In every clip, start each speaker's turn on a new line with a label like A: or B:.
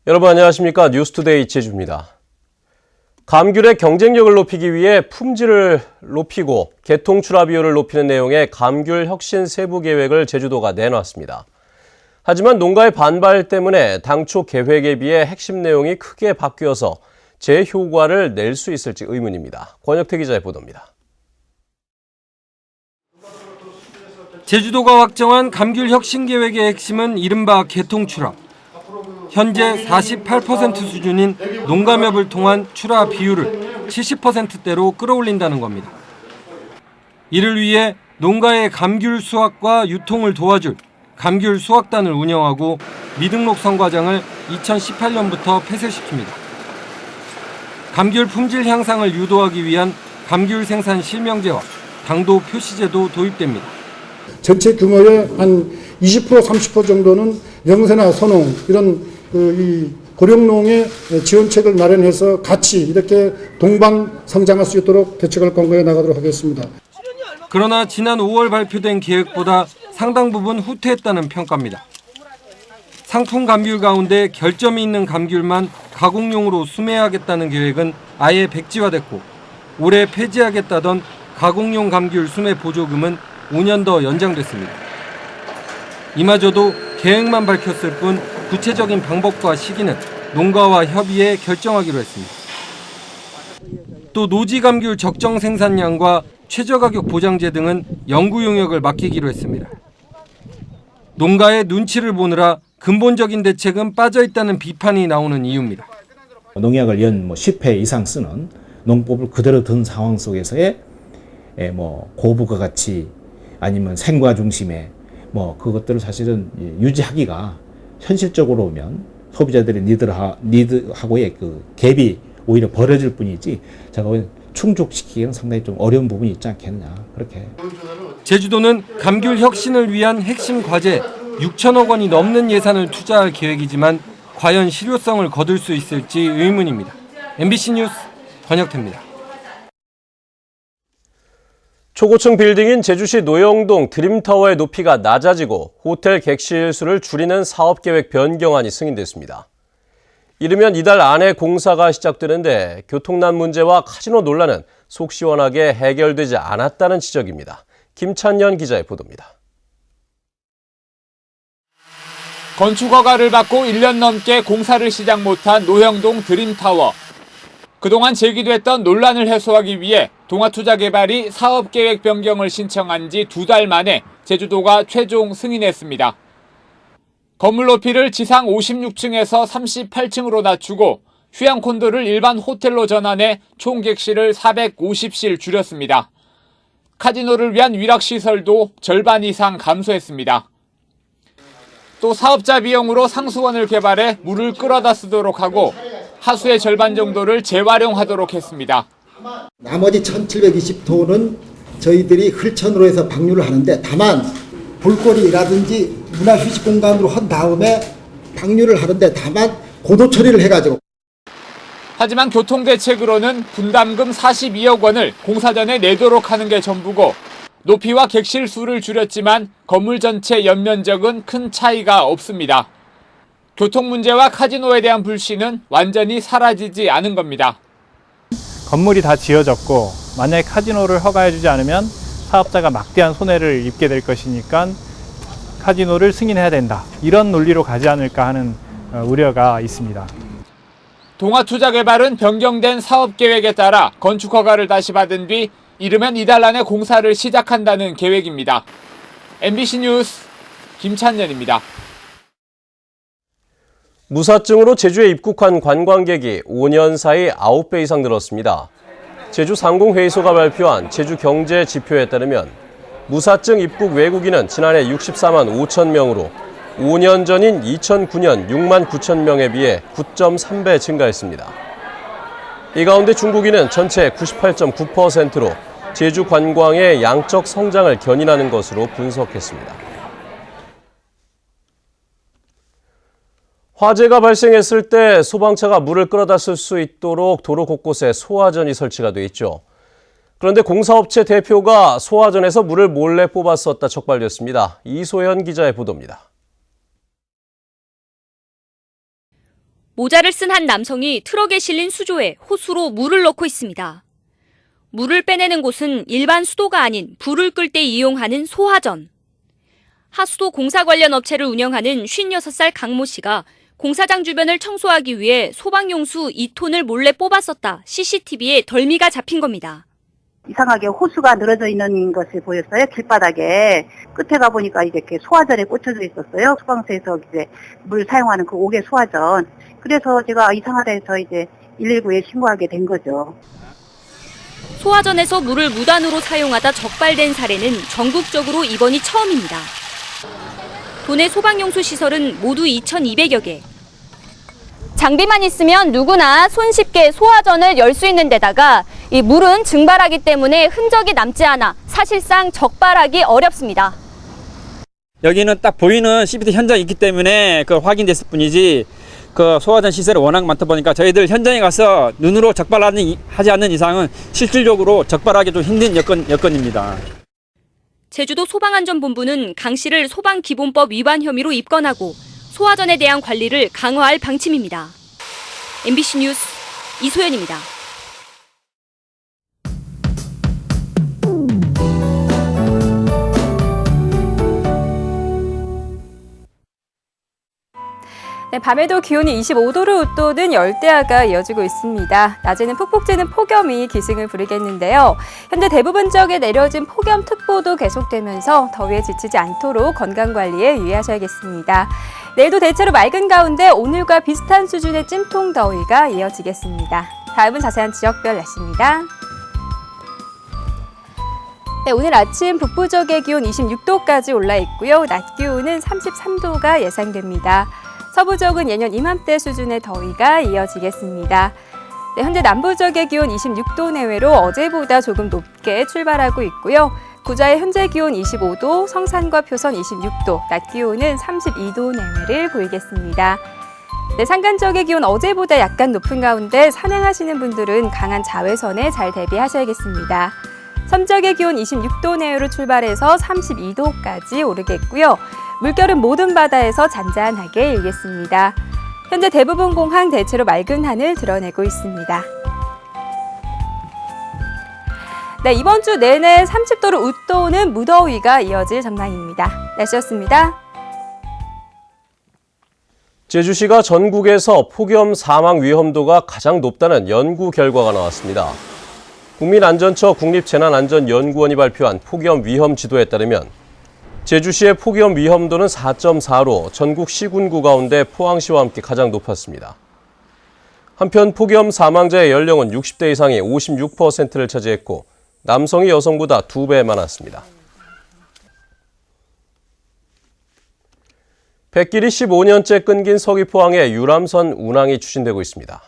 A: 여러분 안녕하십니까? 뉴스투데이 제주입니다. 감귤의 경쟁력을 높이기 위해 품질을 높이고 개통 출하 비율을 높이는 내용의 감귤 혁신 세부 계획을 제주도가 내놨습니다. 하지만 농가의 반발 때문에 당초 계획에 비해 핵심 내용이 크게 바뀌어서 제 효과를 낼 수 있을지 의문입니다. 권혁태 기자의 보도입니다.
B: 제주도가 확정한 감귤 혁신 계획의 핵심은 이른바 개통 출하. 현재 48% 수준인 농감협을 통한 출하 비율을 70%대로 끌어올린다는 겁니다. 이를 위해 농가의 감귤 수확과 유통을 도와줄 감귤 수확단을 운영하고 미등록 선과장을 2018년부터 폐쇄시킵니다. 감귤 품질 향상을 유도하기 위한 감귤 생산 실명제와 당도 표시제도 도입됩니다.
C: 전체 규모의 한 20% 30% 정도는 영세나 소농 이런 이 고령농의 지원책을 마련해서 같이 이렇게 동반 성장할 수 있도록 대책을 공고해 나가도록 하겠습니다.
B: 그러나 지난 5월 발표된 계획보다 상당 부분 후퇴했다는 평가입니다. 상품 감귤 가운데 결점이 있는 감귤만 가공용으로 수매하겠다는 계획은 아예 백지화됐고 올해 폐지하겠다던 가공용 감귤 수매 보조금은 5년 더 연장됐습니다. 이마저도 계획만 밝혔을 뿐 구체적인 방법과 시기는 농가와 협의해 결정하기로 했습니다. 또 노지 감귤 적정 생산량과 최저가격 보장제 등은 연구 용역을 맡기기로 했습니다. 농가의 눈치를 보느라 근본적인 대책은 빠져있다는 비판이 나오는 이유입니다.
D: 농약을 연 10회 이상 쓰는 농법을 그대로 둔 상황 속에서의 고부가 가치 아니면 생과 중심의 그것들을 사실은 유지하기가 현실적으로 보면 소비자들의 니드하고의 그 갭이 오히려 벌어질 뿐이지 제가 충족시키기는 상당히 좀 어려운 부분이 있지 않겠느냐 그렇게.
B: 제주도는 감귤 혁신을 위한 핵심 과제 6천억 원이 넘는 예산을 투자할 계획이지만 과연 실효성을 거둘 수 있을지 의문입니다. MBC 뉴스 권혁태입니다.
A: 초고층 빌딩인 제주시 노영동 드림타워의 높이가 낮아지고 호텔 객실 수를 줄이는 사업계획 변경안이 승인됐습니다. 이르면 이달 안에 공사가 시작되는데 교통난 문제와 카지노 논란은 속 시원하게 해결되지 않았다는 지적입니다. 김찬년 기자의 보도입니다.
E: 건축허가를 받고 1년 넘게 공사를 시작 못한 노영동 드림타워. 그동안 제기됐던 논란을 해소하기 위해 동아투자개발이 사업계획 변경을 신청한 지 2달 만에 제주도가 최종 승인했습니다. 건물 높이를 지상 56층에서 38층으로 낮추고 휴양 콘도를 일반 호텔로 전환해 총 객실을 450실 줄였습니다. 카지노를 위한 위락시설도 절반 이상 감소했습니다. 또 사업자 비용으로 상수원을 개발해 물을 끌어다 쓰도록 하고 하수의 절반 정도를 재활용하도록 했습니다.
F: 나머지 1720토는 저희들이 흘천으로 해서 방류를 하는데 다만 볼거리라든지 문화휴식 공간으로 한 다음에 방류를 하는데 다만 고도 처리를 해가지고.
E: 하지만 교통대책으로는 분담금 42억 원을 공사 전에 내도록 하는 게 전부고 높이와 객실 수를 줄였지만 건물 전체 연면적은 큰 차이가 없습니다. 교통 문제와 카지노에 대한 불신은 완전히 사라지지 않은 겁니다.
G: 건물이 다 지어졌고 만약에 카지노를 허가해주지 않으면 사업자가 막대한 손해를 입게 될 것이니까 카지노를 승인해야 된다. 이런 논리로 가지 않을까 하는 우려가 있습니다.
E: 동아투자개발은 변경된 사업계획에 따라 건축허가를 다시 받은 뒤 이르면 이달 안에 공사를 시작한다는 계획입니다. MBC 뉴스 김찬년입니다.
A: 무사증으로 제주에 입국한 관광객이 5년 사이 9배 이상 늘었습니다. 제주상공회의소가 발표한 제주경제지표에 따르면 무사증 입국 외국인은 지난해 64만 5천 명으로 5년 전인 2009년 6만 9천 명에 비해 9.3배 증가했습니다. 이 가운데 중국인은 전체 98.9%로 제주 관광의 양적 성장을 견인하는 것으로 분석했습니다. 화재가 발생했을 때 소방차가 물을 끌어다 쓸 수 있도록 도로 곳곳에 소화전이 설치가 돼 있죠. 그런데 공사업체 대표가 소화전에서 물을 몰래 뽑았었다 촉발됐습니다. 이소연 기자의 보도입니다.
H: 모자를 쓴 한 남성이 트럭에 실린 수조에 호수로 물을 넣고 있습니다. 물을 빼내는 곳은 일반 수도가 아닌 불을 끌 때 이용하는 소화전. 하수도 공사 관련 업체를 운영하는 56살 강모 씨가 공사장 주변을 청소하기 위해 소방용수 2톤을 몰래 뽑았었다 CCTV에 덜미가 잡힌 겁니다.
I: 이상하게 호수가 늘어져 있는 것이 보였어요. 길바닥에. 끝에 가보니까 이렇게 소화전에 꽂혀져 있었어요. 소방서에서 이제 물 사용하는 그 5개 소화전. 그래서 제가 이상하다 해서 이제 119에 신고하게 된 거죠.
H: 소화전에서 물을 무단으로 사용하다 적발된 사례는 전국적으로 이번이 처음입니다. 도내 소방용수 시설은 모두 2,200여 개. 장비만 있으면 누구나 손쉽게 소화전을 열 수 있는 데다가 이 물은 증발하기 때문에 흔적이 남지 않아 사실상 적발하기 어렵습니다.
J: 여기는 딱 보이는 CCTV 현장이 있기 때문에 그 확인됐을 뿐이지 그 소화전 시설이 워낙 많다 보니까 저희들 현장에 가서 눈으로 적발하지 않는 이상은 실질적으로 적발하기 좀 힘든 여건입니다.
H: 제주도 소방안전본부는 강 씨를 소방기본법 위반 혐의로 입건하고 소화전에 대한 관리를 강화할 방침입니다. MBC 뉴스 이소연입니다.
K: 네, 밤에도 기온이 25도를 웃도는 열대야가 이어지고 있습니다. 낮에는 푹푹 찌는 폭염이 기승을 부리겠는데요. 현재 대부분 지역에 내려진 폭염특보도 계속되면서 더위에 지치지 않도록 건강관리에 유의하셔야겠습니다. 내일도 대체로 맑은 가운데 오늘과 비슷한 수준의 찜통 더위가 이어지겠습니다. 다음은 자세한 지역별 날씨입니다. 네, 오늘 아침 북부 지역의 기온 26도까지 올라 있고요. 낮 기온은 33도가 예상됩니다. 서부 지역은 예년 이맘때 수준의 더위가 이어지겠습니다. 네, 현재 남부 지역의 기온 26도 내외로 어제보다 조금 높게 출발하고 있고요. 구자의 현재 기온 25도, 성산과 표선 26도, 낮 기온은 32도 내외를 보이겠습니다. 네, 산간 지역의 기온 어제보다 약간 높은 가운데 산행하시는 분들은 강한 자외선에 잘 대비하셔야겠습니다. 섬 지역의 기온 26도 내외로 출발해서 32도까지 오르겠고요. 물결은 모든 바다에서 잔잔하게 일겠습니다. 현재 대부분 공항 대체로 맑은 하늘 드러내고 있습니다. 네, 이번 주 내내 30도를 웃도는 무더위가 이어질 전망입니다. 날씨였습니다.
A: 제주시가 전국에서 폭염 사망 위험도가 가장 높다는 연구 결과가 나왔습니다. 국민안전처 국립재난안전연구원이 발표한 폭염 위험 지도에 따르면 제주시의 폭염 위험도는 4.4로 전국 시군구 가운데 포항시와 함께 가장 높았습니다. 한편 폭염 사망자의 연령은 60대 이상이 56%를 차지했고 남성이 여성보다 2배 많았습니다. 백길이 15년째 끊긴 서귀포항에 유람선 운항이 추진되고 있습니다.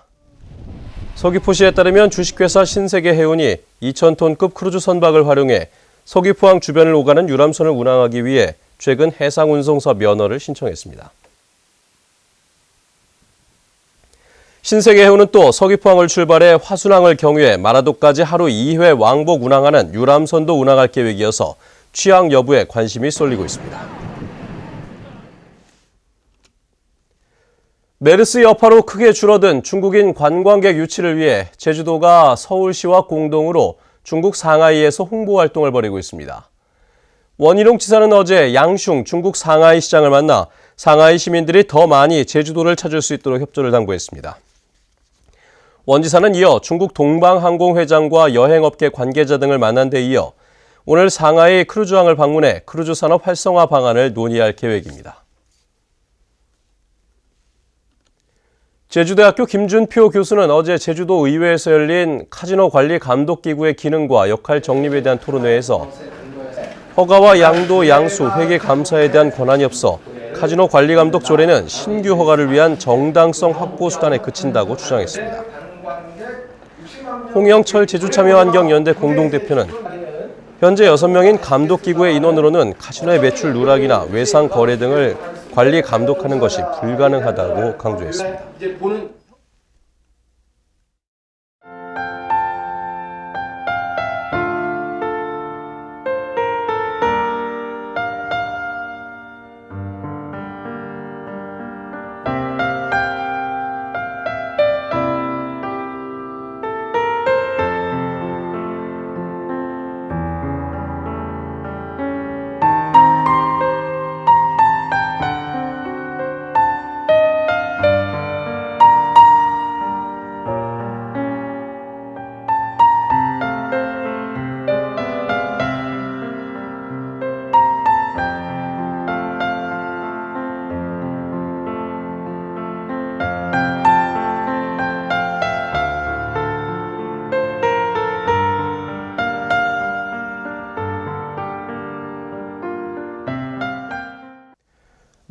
A: 서귀포시에 따르면 주식회사 신세계해운이 2,000톤급 크루즈 선박을 활용해 서귀포항 주변을 오가는 유람선을 운항하기 위해 최근 해상운송사 면허를 신청했습니다. 신세계해운은 또 서귀포항을 출발해 화순항을 경유해 마라도까지 하루 2회 왕복 운항하는 유람선도 운항할 계획이어서 취항 여부에 관심이 쏠리고 있습니다. 메르스 여파로 크게 줄어든 중국인 관광객 유치를 위해 제주도가 서울시와 공동으로 중국 상하이에서 홍보 활동을 벌이고 있습니다. 원희룡 지사는 어제 양슝 중국 상하이 시장을 만나 상하이 시민들이 더 많이 제주도를 찾을 수 있도록 협조를 당부했습니다. 원 지사는 이어 중국 동방항공회장과 여행업계 관계자 등을 만난 데 이어 오늘 상하이 크루즈항을 방문해 크루즈 산업 활성화 방안을 논의할 계획입니다. 제주대학교 김준표 교수는 어제 제주도 의회에서 열린 카지노 관리 감독기구의 기능과 역할 정립에 대한 토론회에서 허가와 양도, 양수, 회계 감사에 대한 권한이 없어 카지노 관리 감독 조례는 신규 허가를 위한 정당성 확보 수단에 그친다고 주장했습니다. 홍영철 제주참여환경연대 공동대표는 현재 6명인 감독기구의 인원으로는 카지노의 매출 누락이나 외상 거래 등을 관리 감독하는 것이 불가능하다고 강조했습니다.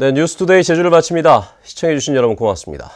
A: 네, 뉴스투데이 제주를 마칩니다. 시청해주신 여러분 고맙습니다.